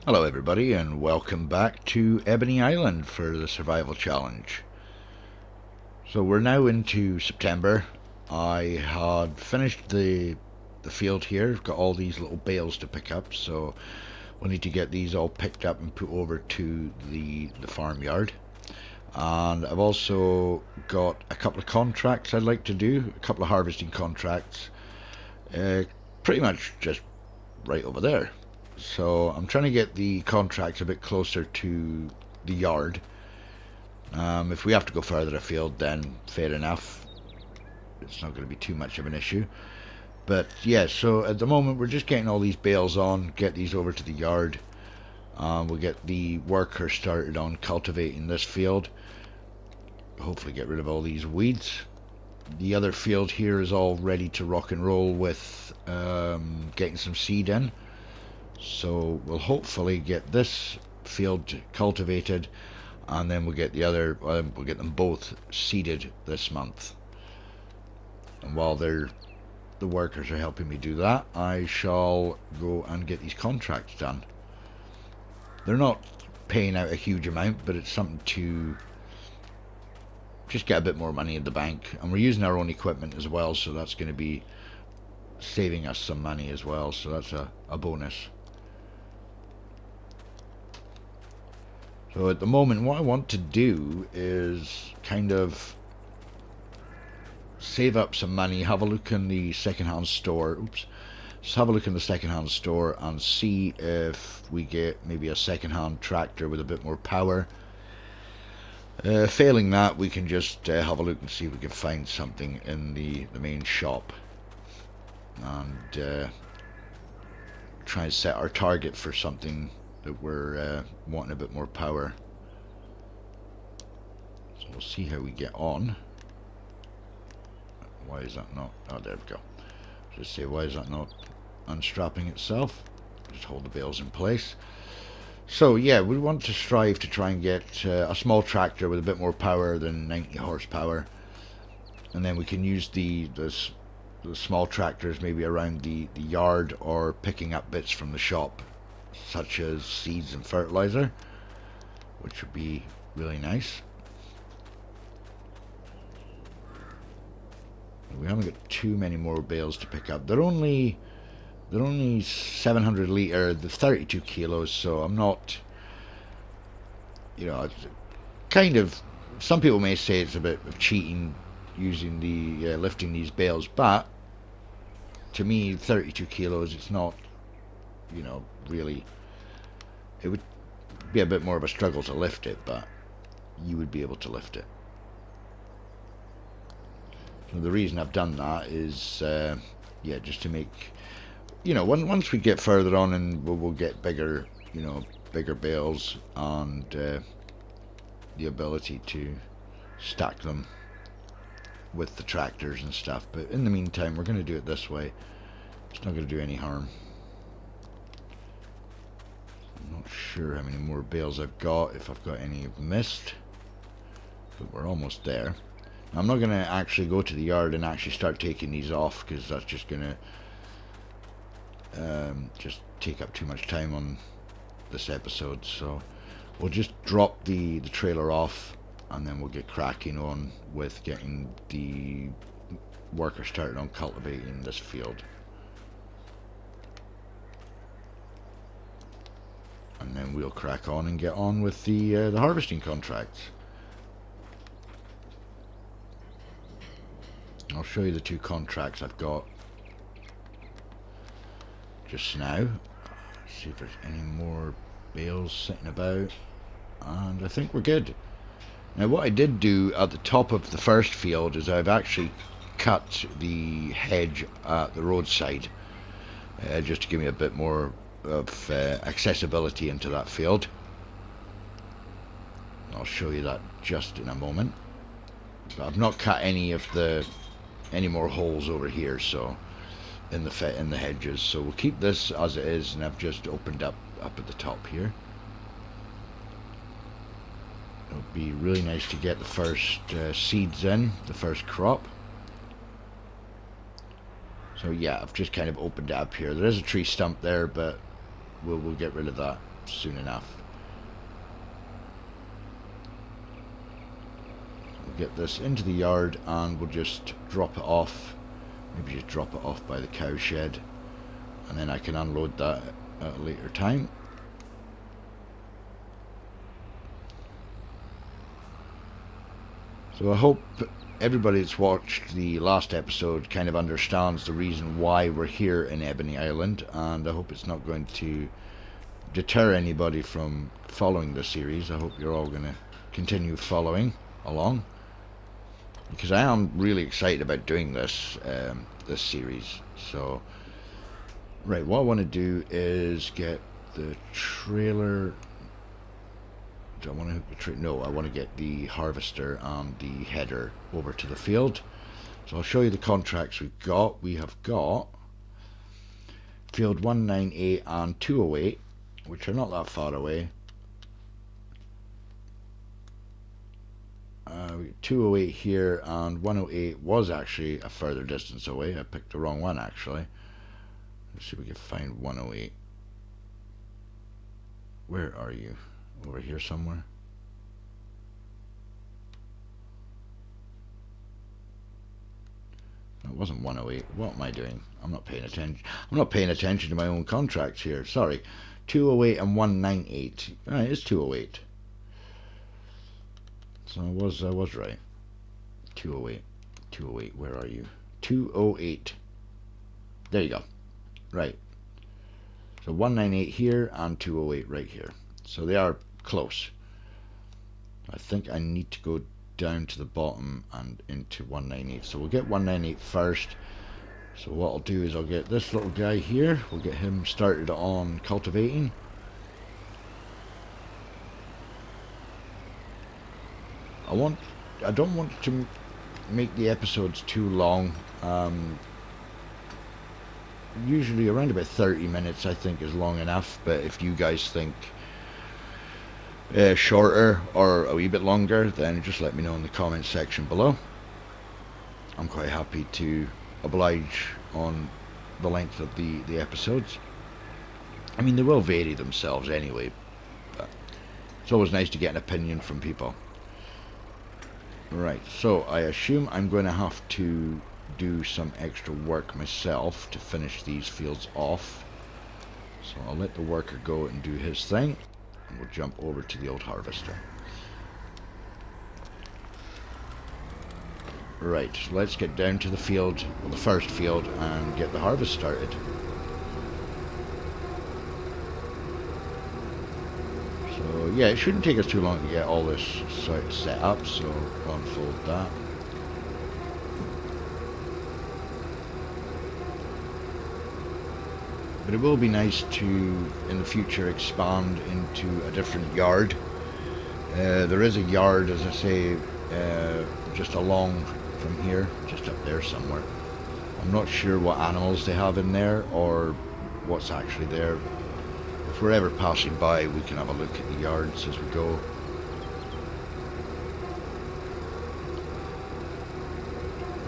Hello everybody and welcome back to Ebony Island for the survival challenge. So we're now into September. I had finished the field here, got all these little bales to pick up, so we'll need to get these all picked up and put over to the farmyard. And I've also got a couple of contracts I'd like to do, a couple of harvesting contracts, pretty much just right over there. So I'm trying to get the contracts a bit closer to the yard. If we have to go further afield, then fair enough. It's not going to be too much of an issue. But yeah, so at the moment we're just getting all these bales on, get these over to the yard. We'll get the workers started on cultivating this field. Hopefully get rid of all these weeds. The other field here is all ready to rock and roll with getting some seed in. So we'll hopefully get this field cultivated, and then we'll get the other, we'll get them both seeded this month. And while the workers are helping me do that, I shall go and get these contracts done. They're not paying out a huge amount, but it's something to just get a bit more money in the bank. And we're using our own equipment as well, so that's going to be saving us some money as well, so that's a bonus. So at the moment what I want to do is kind of save up some money, have a look in the second-hand store. Just have a look in the second-hand store and see if we get maybe a second-hand tractor with a bit more power. Failing that, we can just have a look and see if we can find something in the main shop, and try and set our target for something that we're wanting a bit more power. So we'll see how we get on. Why is that not? Oh, there we go. Just say, why is that not unstrapping itself? Just hold the bales in place. So yeah, we want to strive to try and get a small tractor with a bit more power than 90 horsepower, and then we can use the small tractors maybe around the yard, or picking up bits from the shop such as seeds and fertilizer, which would be really nice. We haven't got too many more bales to pick up. They're only 700 litre, the 32 kilos, so I'm not, you know, kind of, some people may say it's a bit of cheating using the lifting these bales, but to me 32 kilos, it's not, you know, really, it would be a bit more of a struggle to lift it, but you would be able to lift it. So the reason I've done that is yeah, just to make, you know, once we get further on and we'll get bigger, you know, bigger bales, and the ability to stack them with the tractors and stuff. But in the meantime, we're going to do it this way. It's not going to do any harm. I'm not sure how many more bales I've got, if I've got any I've missed, but we're almost there. I'm not going to actually go to the yard and actually start taking these off, because that's just going to just take up too much time on this episode. So we'll just drop the trailer off, and then we'll get cracking on with getting the worker started on cultivating this field. And then we'll crack on and get on with the harvesting contracts. I'll show you the two contracts I've got just now. See if there's any more bales sitting about, and I think we're good. Now what I did do at the top of the first field is I've actually cut the hedge at the roadside, just to give me a bit more of accessibility into that field. I'll show you that just in a moment. But I've not cut any more holes over here, so in the hedges, so we'll keep this as it is, and I've just opened up at the top here. It'll be really nice to get the first seeds in, the first crop. So yeah, I've just kind of opened it up here. There is a tree stump there, but we'll get rid of that soon enough. We'll get this into the yard and we'll just drop it off. Maybe just drop it off by the cow shed, and then I can unload that at a later time. So I hope everybody that's watched the last episode kind of understands the reason why we're here in Ebony Island, and I hope it's not going to deter anybody from following the series. I hope you're all going to continue following along, because I am really excited about doing this this series. So right, what I want to do is get the trailer. Do I want to hook the trailer? No, I want to get the harvester and the header over to the field. So I'll show you the contracts we've got. We have got field 198 and 208, which are not that far away. 208 here, and 108 was actually a further distance away. I picked the wrong one actually. Let's see if we can find 108. Where are you? Over here somewhere. It wasn't 108. What am I doing? I'm not paying attention. I'm not paying attention to my own contracts here. Sorry. 208 and 198. Right, it's 208. So I was right. 208. 208. Where are you? 208. There you go. Right. So 198 here and 208 right here. So they are close. I think I need to go down to the bottom and into 198. So we'll get 198 first. So what I'll do is I'll get this little guy here. We'll get him started on cultivating. I don't want to make the episodes too long. Usually around about 30 minutes I think is long enough, but if you guys think shorter or a wee bit longer, then just let me know in the comments section below. I'm quite happy to oblige on the length of the episodes. I mean, they will vary themselves anyway, but it's always nice to get an opinion from people. Right, so I assume I'm going to have to do some extra work myself to finish these fields off. So I'll let the worker go and do his thing, and we'll jump over to the old harvester. Right, so let's get down to the field, well, the first field, and get the harvest started. So yeah, it shouldn't take us too long to get all this sort of set up, so I'll unfold that. But it will be nice to, in the future, expand into a different yard. There is a yard, as I say, just along from here, just up there somewhere. I'm not sure what animals they have in there or what's actually there. If we're ever passing by, we can have a look at the yards as we go.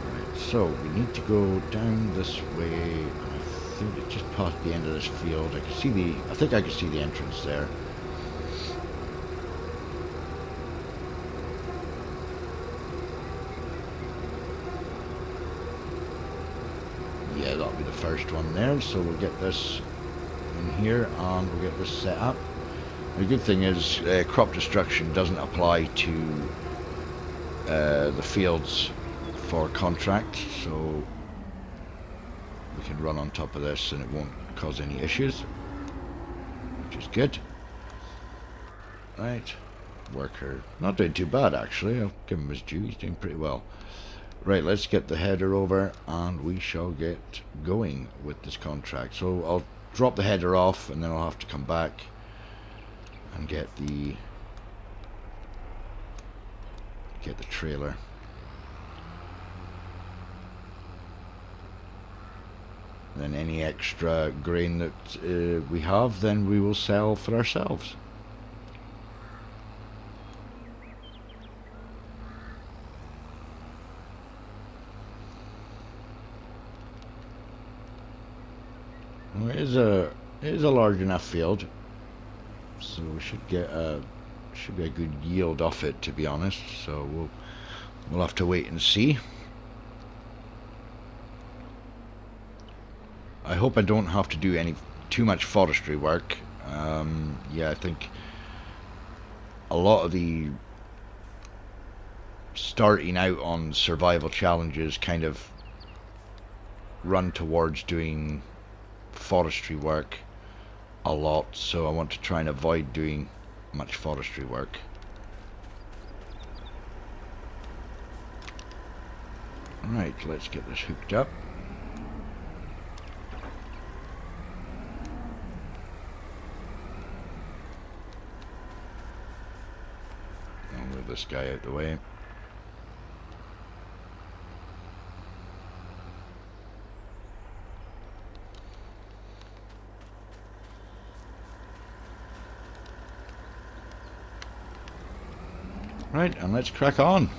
Right, so we need to go down this way. I think it's just past the end of this field. I can see I think I can see the entrance there. Yeah, that'll be the first one there. So we'll get this in here and we'll get this set up. The good thing is crop destruction doesn't apply to the fields for contract, so we can run on top of this and it won't cause any issues, which is good. Right, worker not doing too bad actually. I'll give him his due, he's doing pretty well. Right, let's get the header over and we shall get going with this contract. So I'll drop the header off and then I'll have to come back and get the trailer. Then any extra grain that we have, then we will sell for ourselves. Well, it is a large enough field so we should get a good yield off it, to be honest. So we'll have to wait and see. I hope I don't have to do too much forestry work. Yeah, I think a lot of the starting out on survival challenges kind of run towards doing forestry work a lot, so I want to try and avoid doing much forestry work. Right, let's get this hooked up. I'll move this guy out the way. Right, and let's crack on.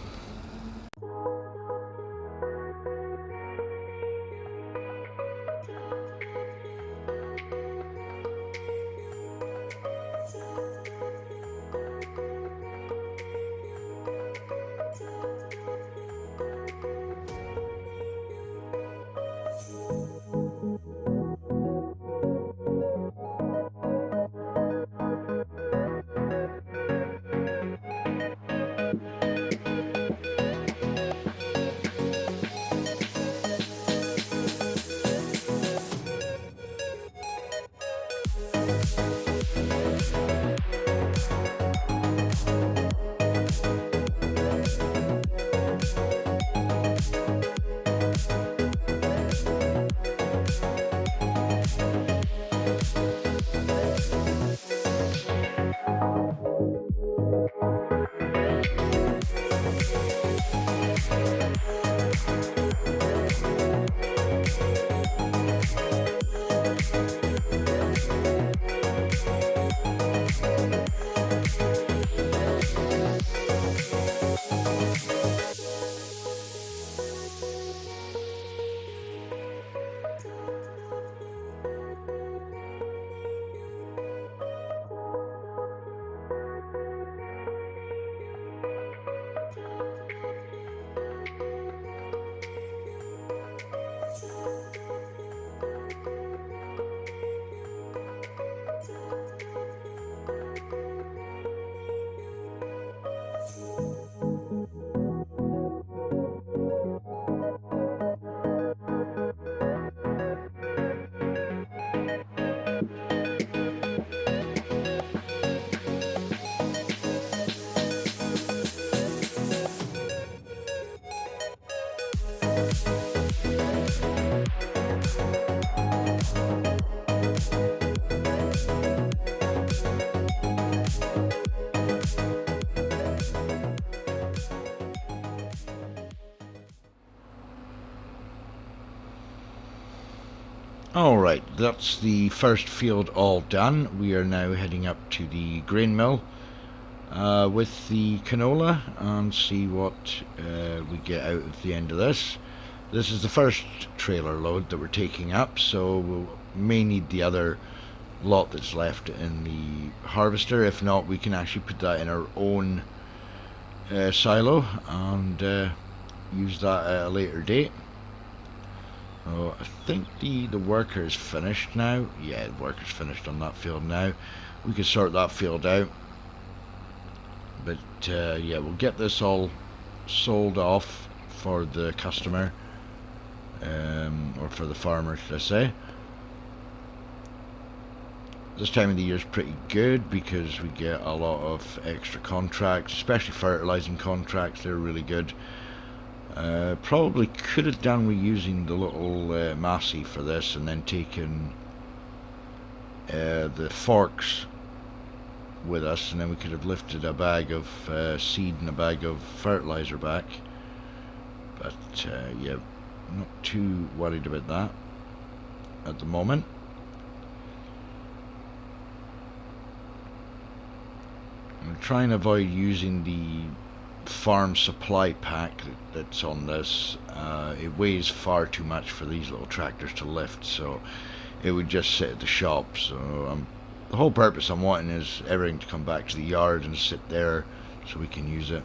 Alright, that's the first field all done. We are now heading up to the grain mill with the canola and see what we get out at the end of this. This is the first trailer load that we're taking up, so we may need the other lot that's left in the harvester. If not, we can actually put that in our own silo and use that at a later date. So I think the worker is finished now. Yeah, the worker's finished on that field now. We can sort that field out. But yeah, we'll get this all sold off for the customer, or for the farmer, should I say. This time of the year is pretty good because we get a lot of extra contracts, especially fertilizing contracts. They're really good. Probably could have done with using the little Massey for this and then taken the forks with us, and then we could have lifted a bag of seed and a bag of fertilizer back. But yeah, not too worried about that at the moment. I'm trying to avoid using the farm supply pack that's on this. It weighs far too much for these little tractors to lift, so it would just sit at the shop. So I'm The whole purpose I'm wanting is everything to come back to the yard and sit there so we can use it.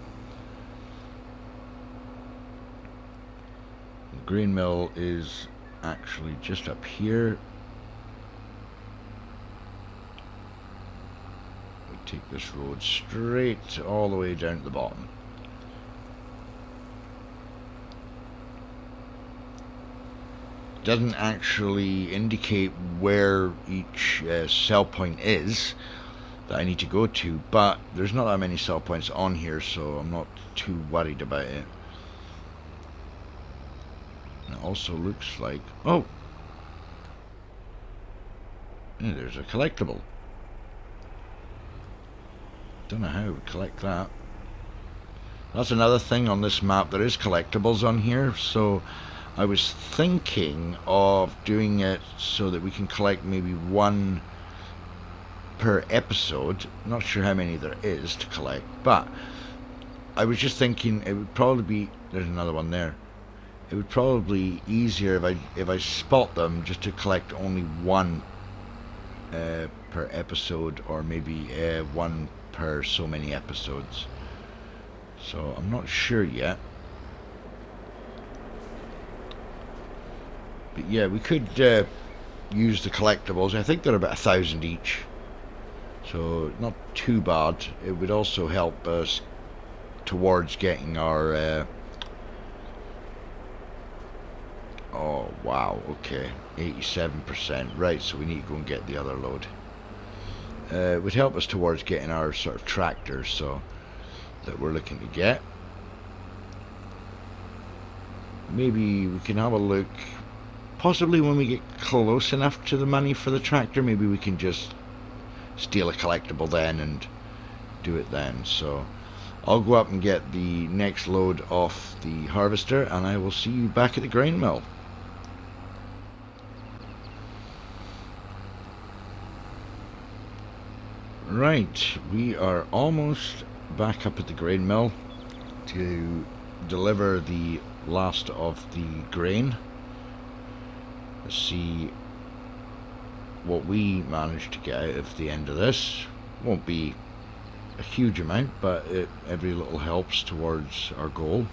The grain mill is actually just up here. We take this road straight all the way down to the bottom. Doesn't actually indicate where each sell point is that I need to go to, but there's not that many sell points on here, so I'm not too worried about it. And it also looks like, oh, yeah, there's a collectible. Don't know how I would collect that. That's another thing on this map, there is collectibles on here, so I was thinking of doing it so that we can collect maybe one per episode. Not sure how many there is to collect, but I was just thinking it would probably be, there's another one there. It would probably be easier if I spot them just to collect only one per episode, or maybe one per so many episodes. So I'm not sure yet. But yeah, we could use the collectibles. I think they're about 1,000 each, so not too bad. It would also help us towards getting our oh wow, okay, 87%. Right, so we need to go and get the other load. It would help us towards getting our sort of tractor, so that we're looking to get. Maybe we can have a look. Possibly when we get close enough to the money for the tractor, maybe we can just steal a collectible then and do it then. So I'll go up and get the next load off the harvester, and I will see you back at the grain mill. Right, we are almost back up at the grain mill to deliver the last of the grain. Let's see what we manage to get out of the end of this. Won't be a huge amount, but every little helps towards our goal.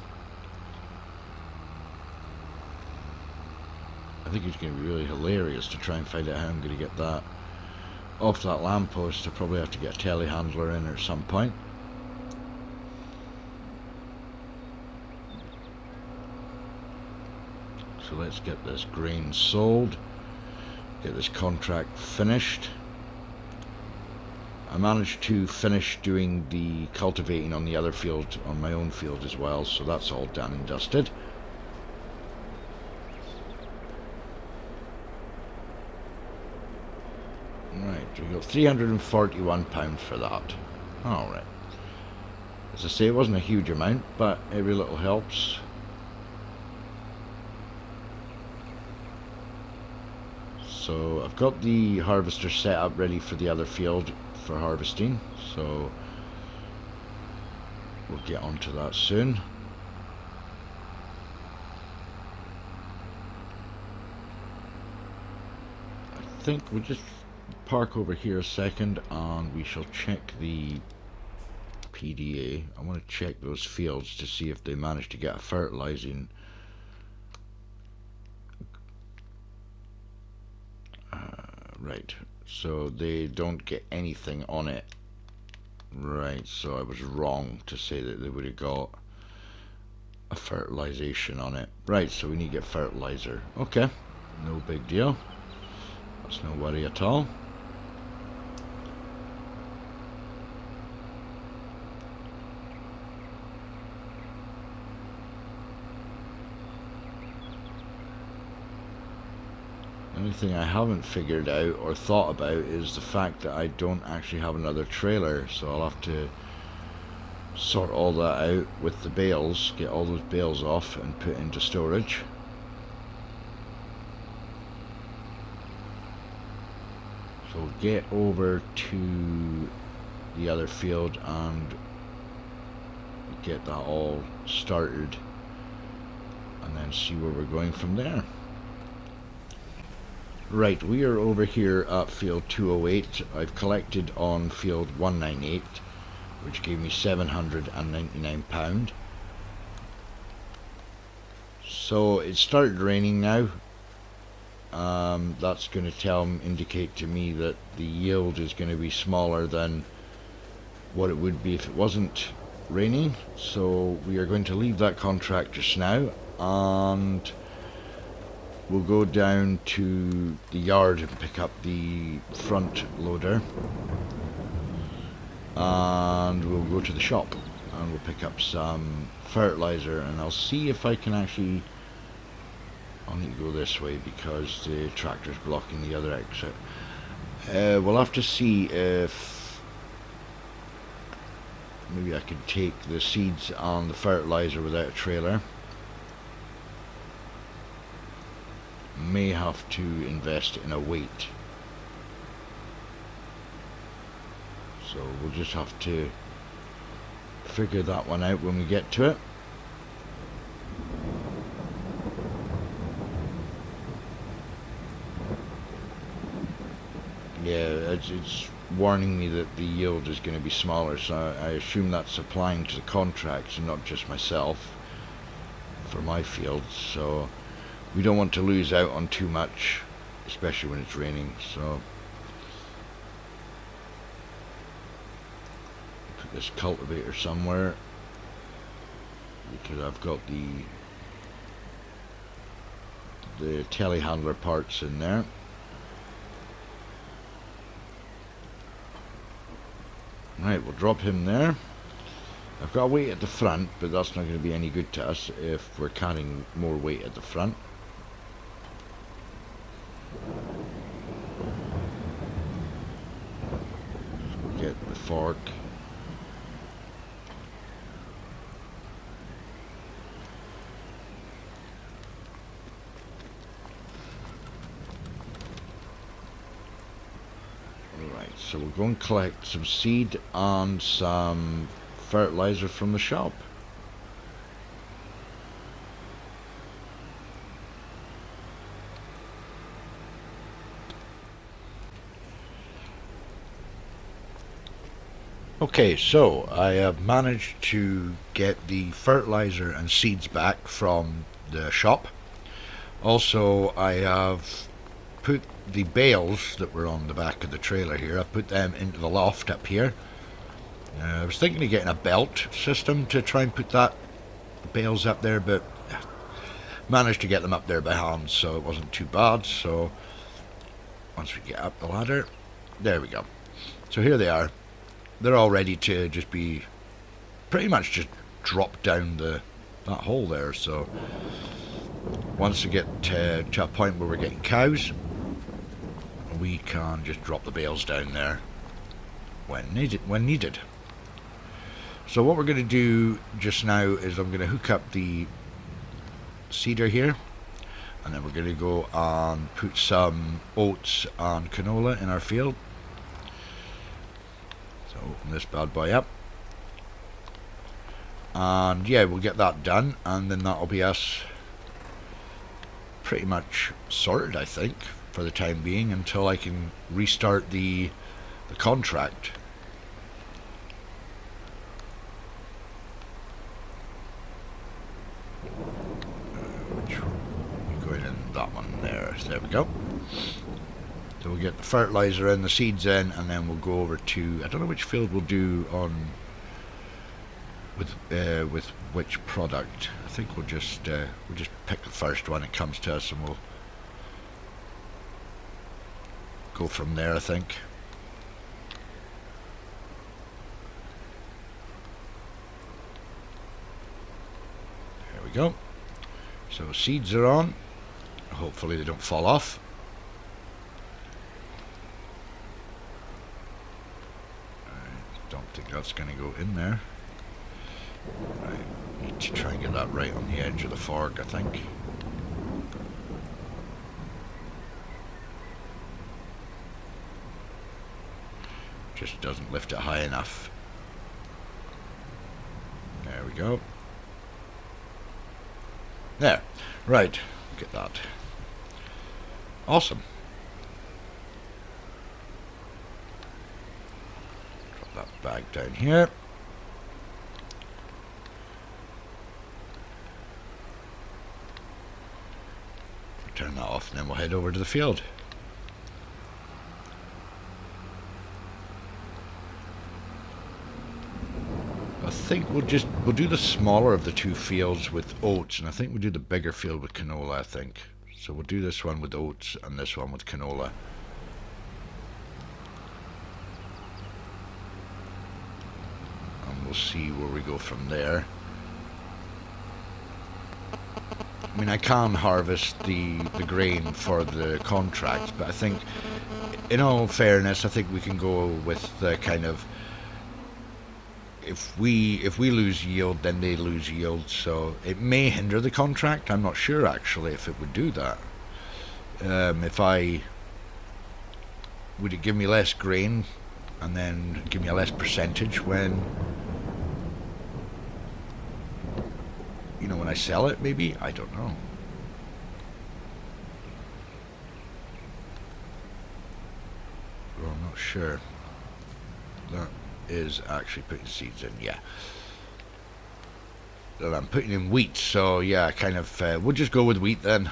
I think it's going to be really hilarious to try and find out how I'm going to get that off that lamppost. I probably have to get a telehandler in at some point. So let's get this grain sold, get this contract finished. I managed to finish doing the cultivating on the other field, on my own field as well, so that's all done and dusted. Right, we got £341 for that. Alright. As I say, it wasn't a huge amount, but every little helps. So I've got the harvester set up ready for the other field for harvesting, so we'll get onto that soon. I think we'll just park over here a second and we shall check the PDA. I want to check those fields to see if they managed to get a fertilizing right, so they don't get anything on it. Right, so I was wrong to say that they would have got a fertilization on it. Right, so we need to get fertilizer. Okay, no big deal. That's no worry at all. The only thing I haven't figured out or thought about is the fact that I don't actually have another trailer, so I'll have to sort all that out with the bales, get all those bales off and put into storage. So we'll get over to the other field and get that all started and then see where we're going from there. Right, we are over here at field 208. I've collected on field 198, which gave me £799. So it started raining now. That's going to indicate to me that the yield is going to be smaller than what it would be if it wasn't raining. So we are going to leave that contract just now, and we'll go down to the yard and pick up the front loader, and we'll go to the shop and we'll pick up some fertilizer, and I'll see if I can actually... I'll need to go this way because the tractor's blocking the other exit. We'll have to see if maybe I can take the seeds and the fertilizer without a trailer. May have to invest in a weight. So we'll just have to figure that one out when we get to it. Yeah, it's warning me that the yield is going to be smaller, so I assume that's applying to the contracts and not just myself for my fields. So we don't want to lose out on too much, especially when it's raining. So put this cultivator somewhere because I've got the telehandler parts in there. Right, we'll drop him there. I've got a weight at the front, but that's not going to be any good to us if we're carrying more weight at the front. Get the fork. So we'll go and collect some seed and some fertilizer from the shop. Okay, so I have managed to get the fertilizer and seeds back from the shop. Also, I have put the bales that were on the back of the trailer here, I put them into the loft up here. I was thinking of getting a belt system to try and put that bales up there, but managed to get them up there by hand, so it wasn't too bad. So once we get up the ladder, there we go. So here they are. They're all ready to just be pretty much just drop down that hole there. So once we get to a point where we're getting cows, we can just drop the bales down there when needed. So what we're going to do just now is I'm going to hook up the seeder here, and then we're going to go and put some oats and canola in our field. So open this bad boy up, and yeah, we'll get that done, and then that'll be us pretty much sorted, I think, for the time being, until I can restart the contract. Going in that one there. There we go. So we'll get the fertilizer in, the seeds in, and then we'll go over to, I don't know which field we'll do on with which product. I think we'll just pick the first one that comes to us, and we'll go from there, I think. There we go. So seeds are on. Hopefully they don't fall off. I don't think that's going to go in there. I need to try and get that right on the edge of the fork, I think. Just doesn't lift it high enough. There we go. There. Right. Get that. Awesome. bag down here. Turn that off and then we'll head over to the field. I think we'll do the smaller of the two fields with oats, and I think we'll do the bigger field with canola, I think. So we'll do this one with oats and this one with canola. And we'll see where we go from there. I mean, I can harvest the grain for the contract, but I think, in all fairness, I think we can go with the kind of, if we lose yield, then they lose yield. So it may hinder the contract. I'm not sure actually if it would do that. Would it give me less grain and then give me a less percentage when, you know, when I sell it, maybe? I don't know. Well, I'm not sure. That is actually putting seeds in, yeah. Well, I'm putting in wheat, so yeah, kind of, we'll just go with wheat then.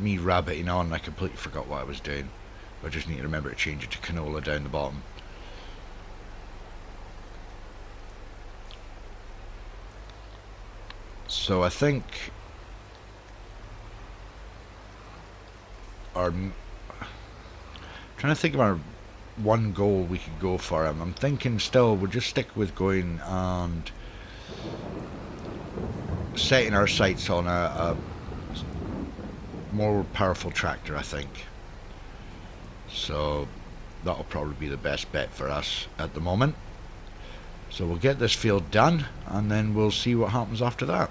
Me rabbiting on, I completely forgot what I was doing. I just need to remember to change it to canola down the bottom. So I think I'm trying to think of our one goal we could go for. I'm thinking still we'll just stick with going and setting our sights on a more powerful tractor, I think. So that'll probably be the best bet for us at the moment. So we'll get this field done and then we'll see what happens after that.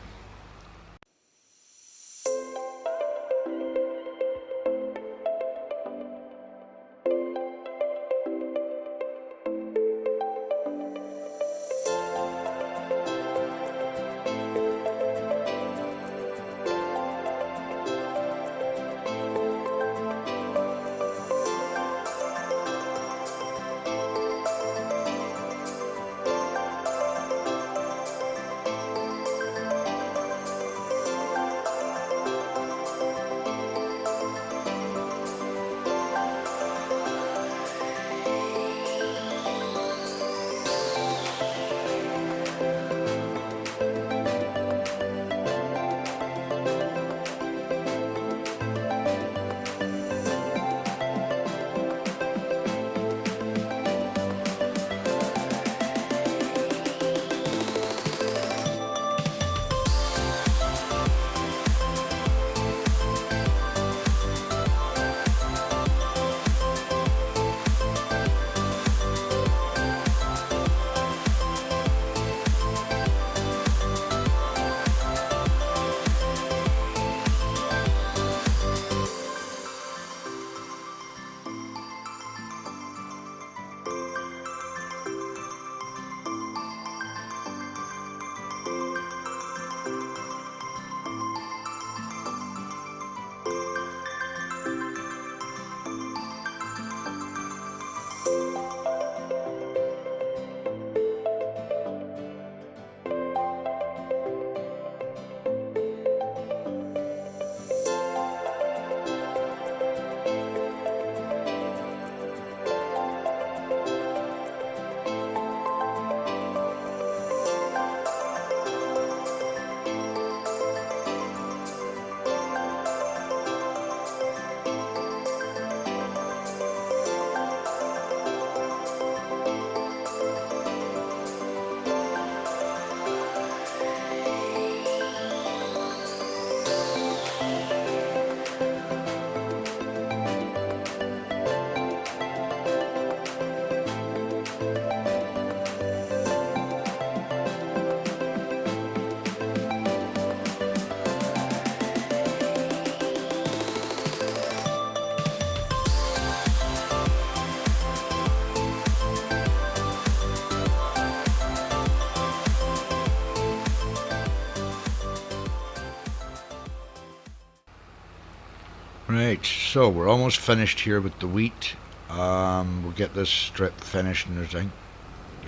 Right, so we're almost finished here with the wheat. We'll get this strip finished and everything.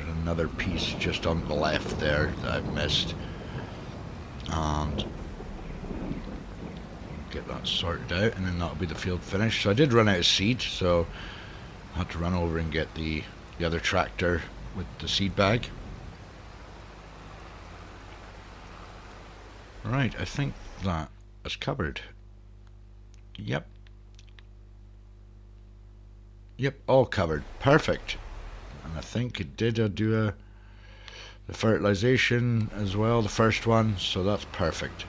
There's another piece just on the left there that I've missed. And get that sorted out, and then that'll be the field finished. So I did run out of seed, so I had to run over and get the other tractor with the seed bag. Right, I think that is covered. Yep, all covered. Perfect. And I think it did do the fertilization as well, the first one, so that's perfect.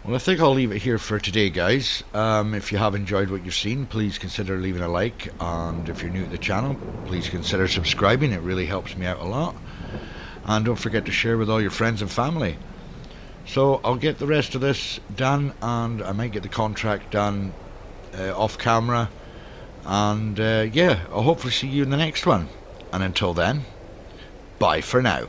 Well, I think I'll leave it here for today, guys. If you have enjoyed what you've seen, please consider leaving a like, and if you're new to the channel, please consider subscribing. It really helps me out a lot. And don't forget to share with all your friends and family. So I'll get the rest of this done, and I might get the contract done off camera. And yeah, I'll hopefully see you in the next one. And until then, bye for now.